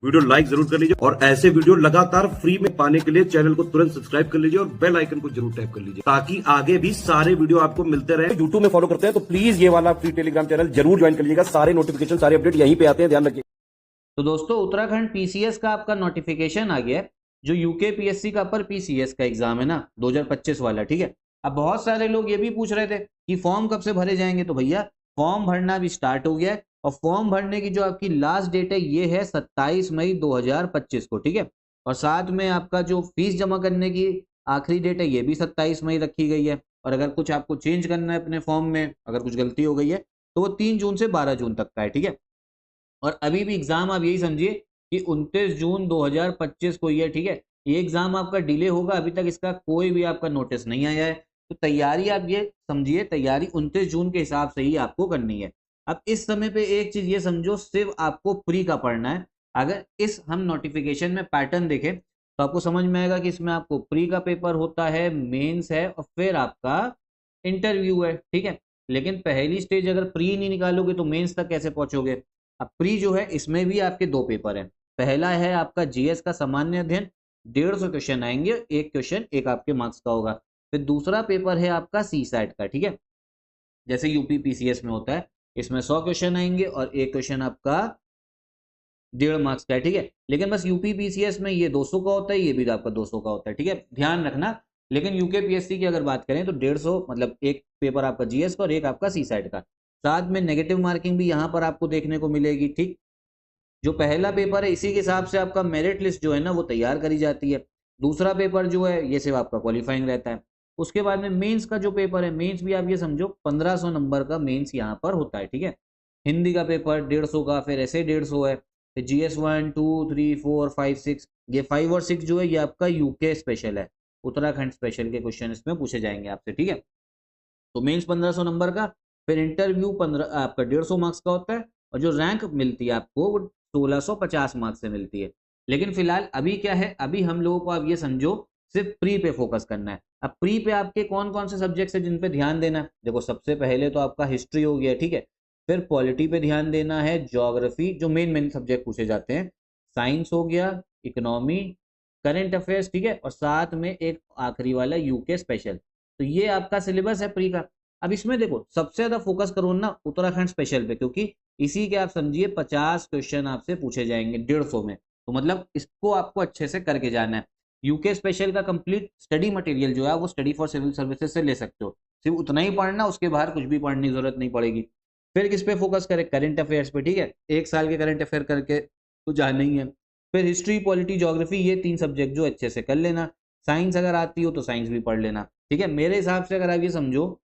Video like जरूर कर लीजिए और ऐसे वीडियो लगातार फ्री में पाने के लिए चैनल को तुरंत सब्सक्राइब कर लीजिए और बेल आइकन को जरूर टैप कर लीजिए ताकि आगे भी सारे वीडियो आपको मिलते रहे। यूट्यूब में फॉलो करते हैं तो प्लीज ये वाला फ्री टेलीग्राम चैनल जरूर ज्वाइन कर लीजिएगा। सारे नोटिफिकेशन सारे अपडेट यहीं पे आते हैं, ध्यान रखिए। तो दोस्तों उत्तराखंड पीसीएस का आपका नोटिफिकेशन आ गया है, जो यूके पीएससी का अपर पीसीएस का एग्जाम है ना 2025 वाला। ठीक है, अब बहुत सारे लोग ये भी पूछ रहे थे कि फॉर्म कब से भरे जाएंगे, तो भैया फॉर्म भरना भी स्टार्ट हो गया है और फॉर्म भरने की जो आपकी लास्ट डेट है ये है 27 मई 2025 को। ठीक है, और साथ में आपका जो फीस जमा करने की आखिरी डेट है ये भी 27 मई रखी गई है। और अगर कुछ आपको चेंज करना है अपने फॉर्म में, अगर कुछ गलती हो गई है तो वो 3 जून से 12 जून तक का है। ठीक है, और अभी भी एग्जाम आप यही समझिए कि 29 जून 2025 को ही है। ठीक है, ये एग्जाम आपका डिले होगा, अभी तक इसका कोई भी आपका नोटिस नहीं आया है। तो तैयारी आप ये समझिए, तैयारी 29 जून के हिसाब से ही आपको करनी है। अब इस समय पे एक चीज ये समझो, सिर्फ आपको प्री का पढ़ना है। अगर इस हम नोटिफिकेशन में पैटर्न देखें तो आपको समझ में आएगा कि इसमें आपको प्री का पेपर होता है, मेंस है और फिर आपका इंटरव्यू है। ठीक है, लेकिन पहली स्टेज अगर प्री नहीं निकालोगे तो मेंस तक कैसे पहुंचोगे। अब प्री जो है इसमें भी आपके 2 पेपर हैं। पहला है आपका जीएस का सामान्य अध्ययन, 150 क्वेश्चन आएंगे, एक क्वेश्चन एक आपके मार्क्स का होगा। फिर दूसरा पेपर है आपका सी सैट का। ठीक है, जैसे यूपी पीसीएस में होता है, इसमें 100 क्वेश्चन आएंगे और एक क्वेश्चन आपका 1.5 मार्क्स का है। ठीक है, लेकिन बस यूपी पीसीएस में ये 200 का होता है, ये भी आपका 200 का होता है। ठीक है, ध्यान रखना। लेकिन यूके पीएससी की अगर बात करें तो 150, मतलब एक पेपर आपका जीएस का और एक आपका सी साइड का। साथ में नेगेटिव मार्किंग भी यहाँ पर आपको देखने को मिलेगी। ठीक, जो पहला पेपर है इसी के हिसाब से आपका मेरिट लिस्ट जो है ना वो तैयार करी जाती है। दूसरा पेपर जो है ये सिर्फ आपका क्वालिफाइंग रहता है। उसके बाद में मेंस का जो पेपर है, मेंस भी आप ये समझो 1500 नंबर का मेंस यहाँ पर होता है। ठीक है, हिंदी का पेपर 150 का, फिर ऐसे 150 है, फिर जीएस 1 2 3 4 5 6, ये 5 और 6 जो है ये आपका यूके स्पेशल है, उत्तराखंड स्पेशल के क्वेश्चन इसमें पूछे जाएंगे आपसे। ठीक है, तो मेंस 1500 नंबर का, फिर इंटरव्यू 15 आपका 150 मार्क्स का होता है और जो रैंक मिलती है आपको वो 1650 मार्क्स से मिलती है। लेकिन फिलहाल अभी क्या है, अभी हम लोगों को आप ये समझो सिर्फ प्री पे फोकस करना है। अब प्री पे आपके कौन कौन से सब्जेक्ट्स है जिन पे ध्यान देना है, देखो सबसे पहले तो आपका हिस्ट्री हो गया। ठीक है, फिर पॉलिटी पे ध्यान देना है, ज्योग्राफी जो मेन सब्जेक्ट पूछे जाते हैं, साइंस हो गया, इकोनॉमी, करंट अफेयर्स। ठीक है, और साथ में एक आखिरी वाला यूके स्पेशल। तो ये आपका सिलेबस है प्री का। अब इसमें देखो सबसे ज्यादा फोकस करो ना उत्तराखंड स्पेशल पे, क्योंकि इसी के आप समझिए 50 क्वेश्चन आपसे पूछे जाएंगे 150 में। तो मतलब इसको आपको अच्छे से करके जाना है। यूके स्पेशल का कंप्लीट स्टडी मटेरियल जो है वो स्टडी फॉर सिविल सर्विसेज से ले सकते हो, सिर्फ उतना ही पढ़ना, उसके बाहर कुछ भी पढ़ने की जरूरत नहीं पड़ेगी। फिर किस पे फोकस करें, करंट अफेयर्स पे। ठीक है, एक साल के करंट अफेयर करके तो जाना ही है। फिर हिस्ट्री, पॉलिटी, ज्योग्राफी, ये 3 सब्जेक्ट जो अच्छे से कर लेना। साइंस अगर आती हो तो साइंस भी पढ़ लेना। ठीक है, मेरे हिसाब से अगर आप ये समझो,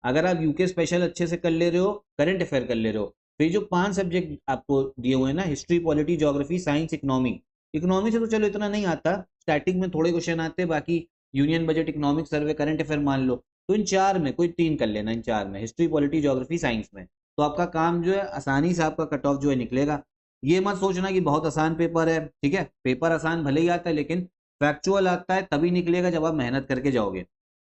अगर आप यूके स्पेशल अच्छे से कर ले रहे हो, करंट अफेयर कर ले रहे हो, तो ये जो 5 सब्जेक्ट आपको दिए हुए हैं ना, history, polity, geography, science, economy, economy से तो चलो इतना नहीं आता, स्टैटिक में थोड़े क्वेश्चन आते हैं, बाकी union budget, economic survey, current affair मान लो, तो इन 4 में कोई 3 कर लेना, इन 4 में हिस्ट्री, पॉलिटी, ज्योग्राफी, साइंस में, तो आपका काम जो है आसानी से आपका कट ऑफ जो है निकलेगा। ये मत सोचना कि बहुत आसान पेपर है। ठीक है, पेपर आसान भले ही आता है लेकिन फैक्चुअल आता है तभी निकलेगा जब आप मेहनत करके जाओगे।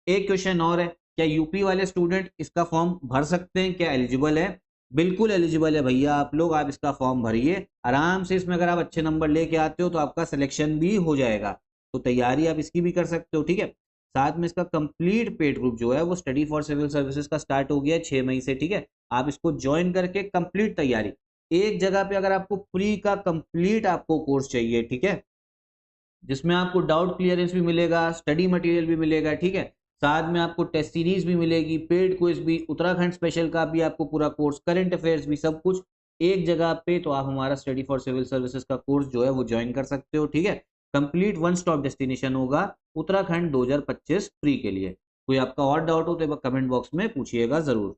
एक क्वेश्चन और है, क्या यूपी वाले स्टूडेंट इसका फॉर्म भर सकते हैं, क्या एलिजिबल है। बिल्कुल एलिजिबल है भैया, आप लोग आप इसका फॉर्म भरिए आराम से। इसमें अगर आप अच्छे नंबर लेके आते हो तो आपका सिलेक्शन भी हो जाएगा, तो तैयारी आप इसकी भी कर सकते हो। ठीक है, साथ में इसका कंप्लीट पेड ग्रुप जो है वो स्टडी फॉर सिविल सर्विसेज का स्टार्ट हो गया है 6 मई से। ठीक है, आप इसको ज्वाइन करके कंप्लीट तैयारी एक जगह पे, अगर आपको फ्री का कंप्लीट आपको कोर्स चाहिए, ठीक है, जिसमें आपको डाउट क्लियरेंस भी मिलेगा, स्टडी मटेरियल भी मिलेगा। ठीक है, साथ में आपको टेस्ट सीरीज भी मिलेगी, पेड क्विज भी, उत्तराखंड स्पेशल का भी आपको पूरा कोर्स, करंट अफेयर्स भी, सब कुछ एक जगह पे। तो आप हमारा स्टडी फॉर सिविल सर्विसेज का कोर्स जो है वो ज्वाइन कर सकते हो। ठीक है, कंप्लीट वन स्टॉप डेस्टिनेशन होगा उत्तराखंड 2025 फ्री के लिए। कोई आपका और डाउट हो तो कमेंट बॉक्स में पूछिएगा जरूर।